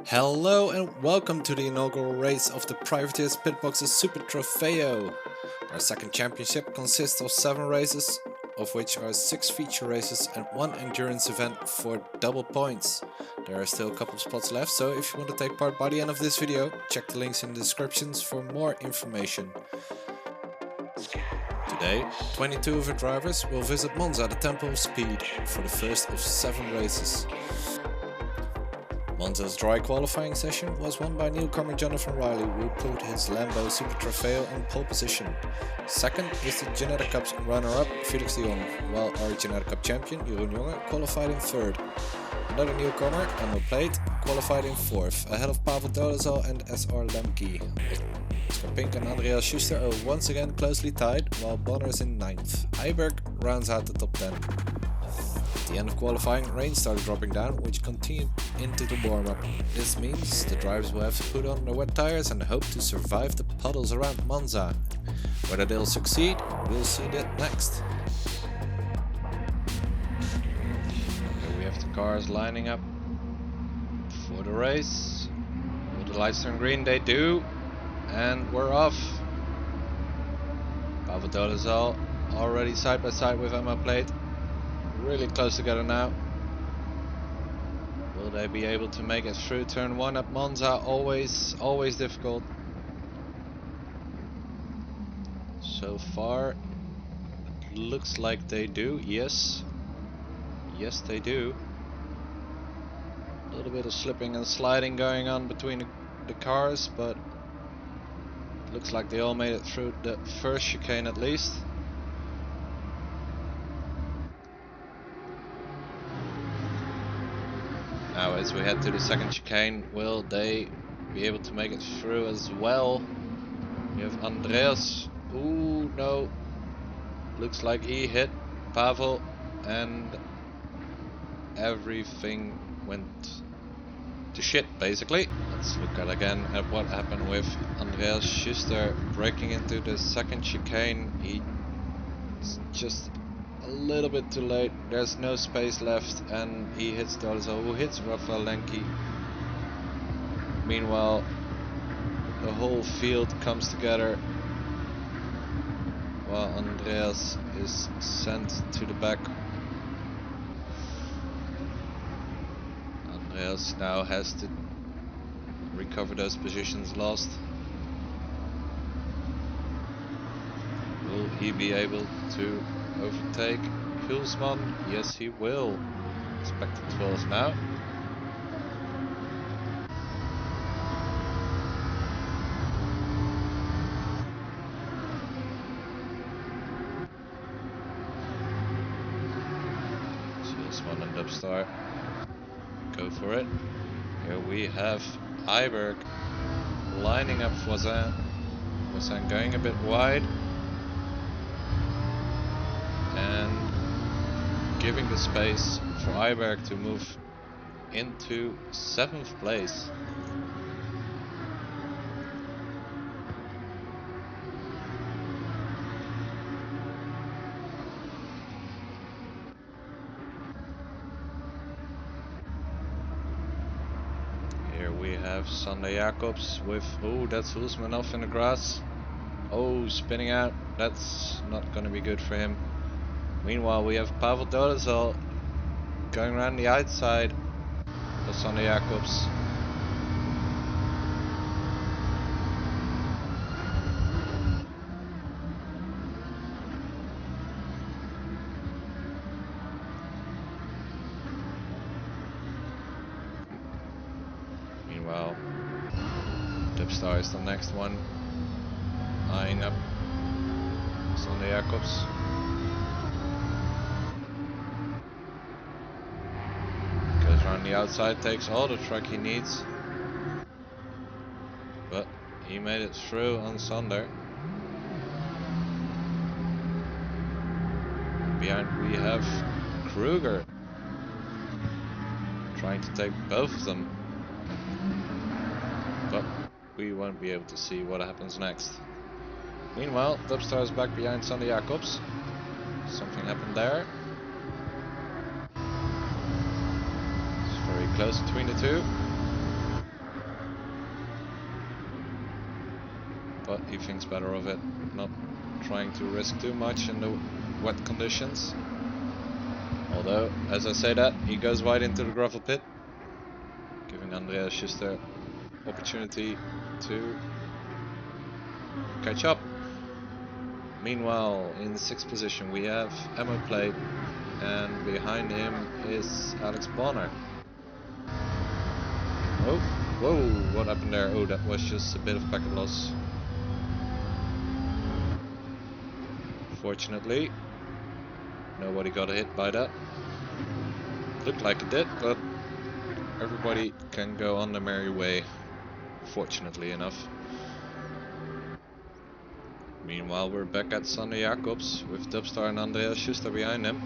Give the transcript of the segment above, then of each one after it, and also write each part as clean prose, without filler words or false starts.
Hello and welcome to the inaugural race of the privateers Pitbox's SuperTrofeo. Our second championship consists of 7 races, of which are 6 feature races and 1 endurance event for double points. There are still a couple of spots left, so if you want to take part by the end of this video, check the links in the descriptions for more information. Today, 22 of our drivers will visit Monza, the Temple of Speed, for the first of 7 races. Monza's dry qualifying session was won by newcomer Jonathan Riley, who put his Lambo SuperTrofeo in pole position. Second is the Generic Cup's runner-up Felix de Jong, while our Generic Cup champion Jeroen Jonge qualified in third. Another newcomer, Emma Plate, qualified in fourth, ahead of Pavel Dolezal and SR Lemke. Oscar Pink and Andreas Schuster are once again closely tied, while Bonner is in ninth. Heiberg rounds out the top 10. At the end of qualifying, rain started dropping down, which continued into the warm-up. This means the drivers will have to put on their wet tires and hope to survive the puddles around Monza. Whether they'll succeed, we'll see that next. Here we have the cars lining up for the race. Will the lights turn green? They do. And we're off. Pavel Dolezal already side by side with Emma Plate. Really close together now. Will they be able to make it through turn 1 at Monza? Always difficult. So far, it looks like they do. Yes, they do. A little bit of slipping and sliding going on between the cars, but it looks like they all made it through the first chicane at least. Now as we head to the second chicane, will they be able to make it through as well? We have Andreas. Ooh, no. Looks like he hit Pavel and everything went to shit basically. Let's look at again at what happened with Andreas Schuster breaking into the second chicane. He's just a little bit too late. There's no space left and he hits Dolezal, who hits Rafael Lenke. Meanwhile, the whole field comes together while Andreas is sent to the back. Andreas now has to recover those positions lost. Will he be able to overtake Hulsman? Yes, he will. Expected 12th now. Hulsman and Dubstar go for it. Here we have Heiberg lining up Voisin. Voisin going a bit wide and giving the space for Heiberg to move into 7th place. Here we have Sander Jacobs with, oh, that's Hulsman off in the grass. Oh, spinning out. That's not going to be good for him. Meanwhile, we have Pavel Dolezal going around the outside for Sander Jacobs. Meanwhile, Dubstar is the next one, eyeing up Sander Jacobs. Goes around the outside, takes all the track he needs, but he made it through on Sander. Behind we have Kruger trying to take both of them, but we won't be able to see what happens next. Meanwhile, Dubstar is back behind Sander Jacobs. Something happened there. It's very close between the two. but he thinks better of it, not trying to risk too much in the wet conditions. Although, as I say that, he goes wide into the gravel pit, giving Andreas Schuster opportunity to catch up. Meanwhile, in 6th position we have Emma Plate, and behind him is Alex Bonner. Oh, whoa, what happened there? Oh, that was just a bit of packet loss. Fortunately, nobody got hit by that. Looked like it did, but everybody can go on their merry way, fortunately enough. Meanwhile, we're back at Sander Jacobs with Dubstar and Andreas Schuster behind him.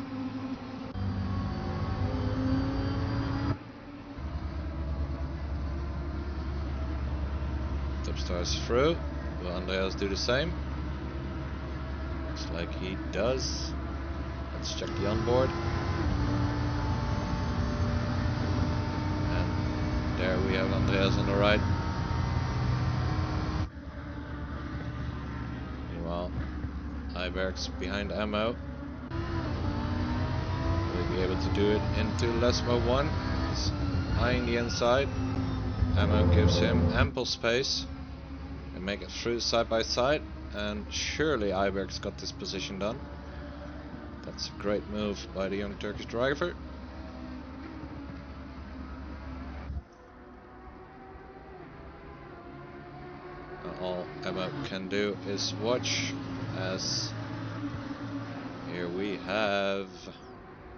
Dubstar is through. Will Andreas do the same? Looks like he does. Let's check the onboard. And there we have Andreas on the right. Meanwhile, Iberg's behind Ammo. Will he be able to do it into Lesmo 1? He's eyeing the inside. Ammo gives him ample space. And make it through side by side. And surely Iberg's got this position done. That's a great move by the young Turkish driver. All Emma can do is watch, as here we have,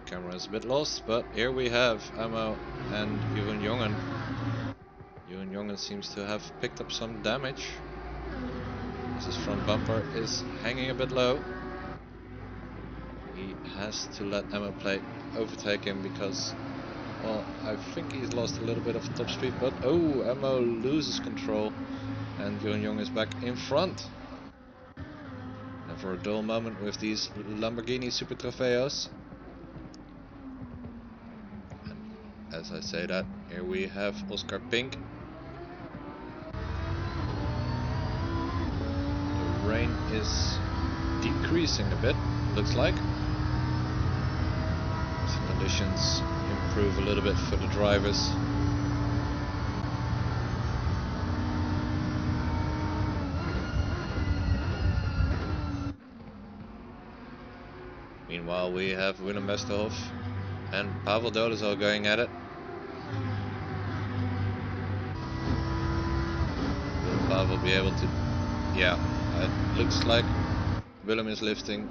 camera is a bit lost, but here we have Emma and Jeroen Jongen. Jeroen Jongen seems to have picked up some damage. His front bumper is hanging a bit low. He has to let Emma Plate overtake him because, well, I think he's lost a little bit of top speed, but oh, Emma loses control and Jeroen Jongen is back in front. Never a dull moment with these Lamborghini SuperTrofeos. And as I say that, here we have Oscar Pink. The rain is decreasing a bit, looks like. So conditions improve a little bit for the drivers. Meanwhile, we have Willem Westerhof and Pavel Dolezal going at it. Will Pavel be able to... Yeah, it looks like Willem is lifting,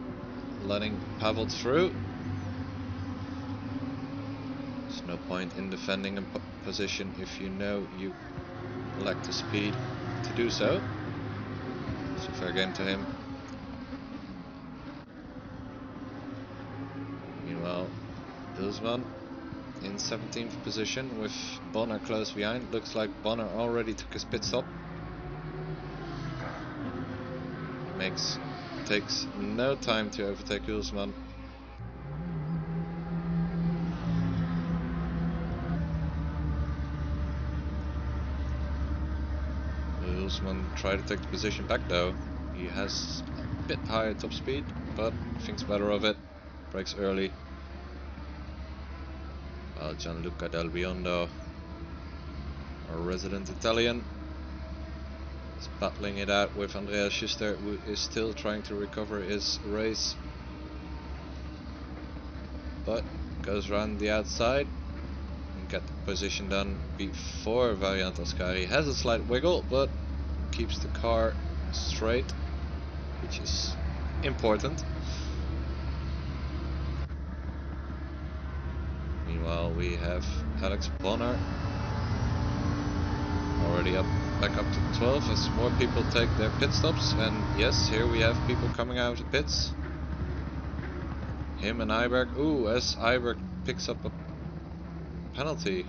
letting Pavel through. There's no point in defending a position if you know you lack the speed to do so. It's a fair game to him. Meanwhile, Ilsman in 17th position with Bonner close behind. Looks like Bonner already took his pit stop. Takes no time to overtake Ilsman. Ilsman tried to take the position back though. He has a bit higher top speed, but thinks better of it. Brakes early. While Gianluca Del Biondo, our resident Italian, is battling it out with Andreas Schuster, who is still trying to recover his race, but goes around the outside and get the position done before Variant Ascari. Has a slight wiggle, but keeps the car straight, which is important. Meanwhile, we have Alex Bonner already back up to 12 as more people take their pit stops. And yes, here we have people coming out of the pits. Him and Iberg. Ooh, as Iberg picks up a penalty.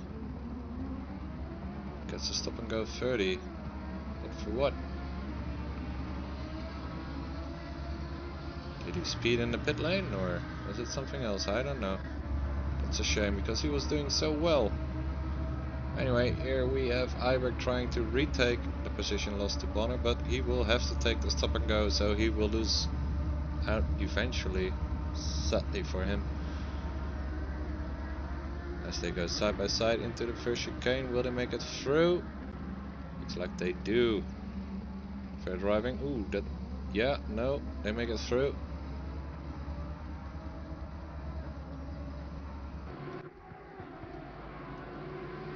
Gets a stop and go 30. But for what? Did he speed in the pit lane, or was it something else? I don't know. It's a shame because he was doing so well. Anyway, here we have Iberg trying to retake the position lost to Bonner, but he will have to take the stop and go, so he will lose out eventually, sadly for him. As they go side by side into the first chicane, will they make it through? Looks like they do. Fair driving. Ooh, that. Yeah, no, they make it through.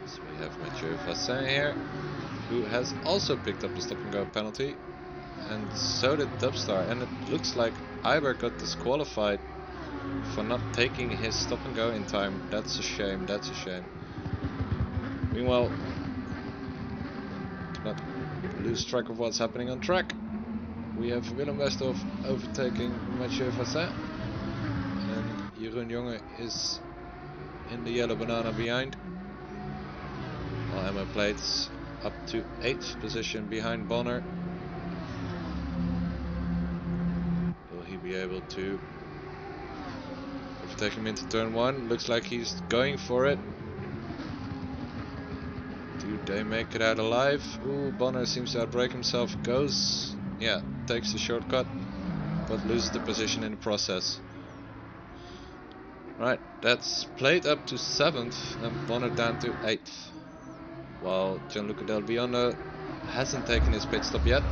So we have Mathieu Vassin here, who has also picked up the stop and go penalty, and so did Dubstar. And it looks like Iber got disqualified for not taking his stop and go in time. That's a shame, that's a shame. Meanwhile, to not lose track of what's happening on track, we have Willem Westhoff overtaking Mathieu Vassin, and Jeroen Jonge is in the yellow banana behind, while Emma Plates up to 8th position behind Bonner. Will he be able to overtake him into turn 1? Looks like he's going for it. Do they make it out alive? Ooh, Bonner seems to outbrake himself. Goes, yeah, takes the shortcut, but loses the position in the process. Right, that's Plate up to 7th and Bonner down to 8th. While Gianluca Del Biondo hasn't taken his pit stop yet.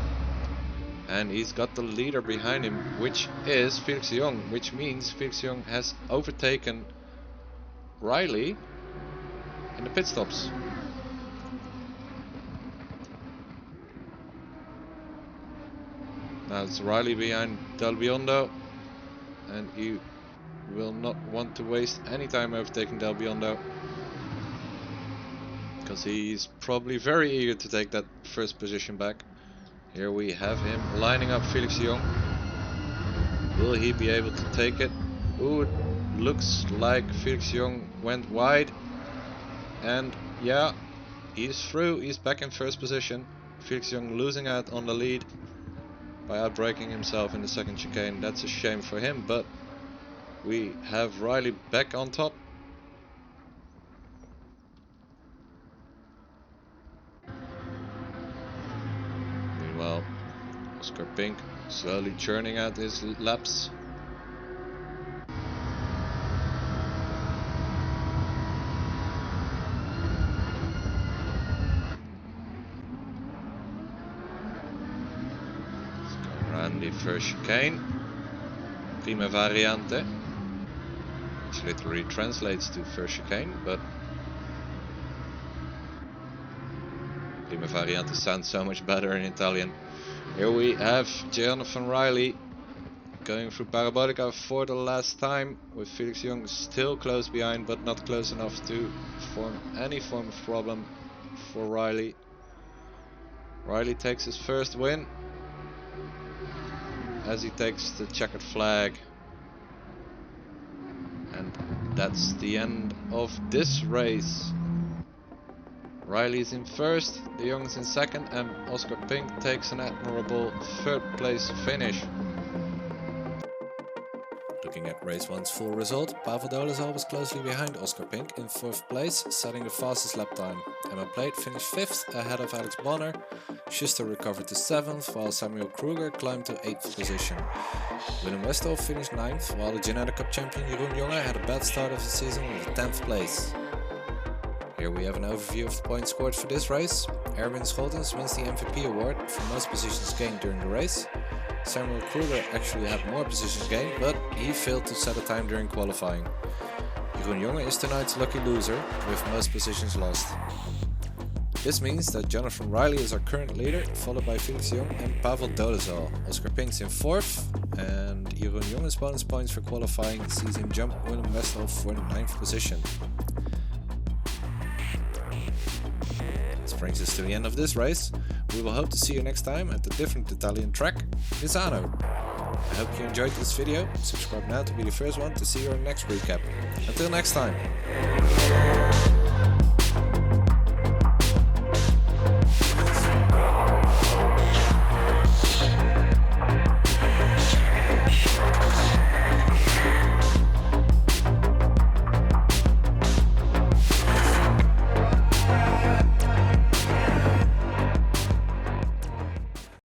And he's got the leader behind him, which is Felix de Jong, which means Felix de Jong has overtaken Riley in the pit stops. Now it's Riley behind Del Biondo, and he will not want to waste any time overtaking Del Biondo, because he's probably very eager to take that first position back. Here we have him lining up Felix de Jong. Will he be able to take it? Ooh, it looks like Felix de Jong went wide, and yeah, he's through. He's back in first position. Felix de Jong losing out on the lead by outbraking himself in the second chicane. That's a shame for him, but we have Riley back on top. Meanwhile, Oscar Pink slowly churning out his laps. Around the first chicane, Prima Variante, which literally translates to first chicane, but Prima Variante sounds so much better in Italian. Here we have Jonathan Riley going through Parabolica for the last time, with Felix de Jong still close behind, but not close enough to form any form of problem for Riley. Riley takes his first win as he takes the checkered flag. And that's the end of this race. Riley's in first, De Jong is in second, and Oscar Pink takes an admirable third place finish. Looking at race 1's full result, Pavel Dolezal was closely behind Oscar Pink in 4th place, setting the fastest lap time. Emma Plate finished 5th ahead of Alex Bonner. Schuster recovered to 7th, while Samuel Kruger climbed to 8th position. Willem Westhoff finished 9th, while the Generic Cup champion Jeroen Jonge had a bad start of the season with 10th place. Here we have an overview of the points scored for this race. Erwin Scholtens wins the MVP award for most positions gained during the race. Samuel Kruger actually had more positions gained, but he failed to set a time during qualifying. Jeroen Jonge is tonight's lucky loser, with most positions lost. This means that Jonathan Riley is our current leader, followed by Felix de Jong and Pavel Dolezal. Oscar Pink's in 4th, and Jeroen Jonge's bonus points for qualifying sees him jump Willem Westhoff for the 9th position. This brings us to the end of this race. We will hope to see you next time at the different Italian track, Misano. I hope you enjoyed this video. Subscribe now to be the first one to see our next recap. Until next time.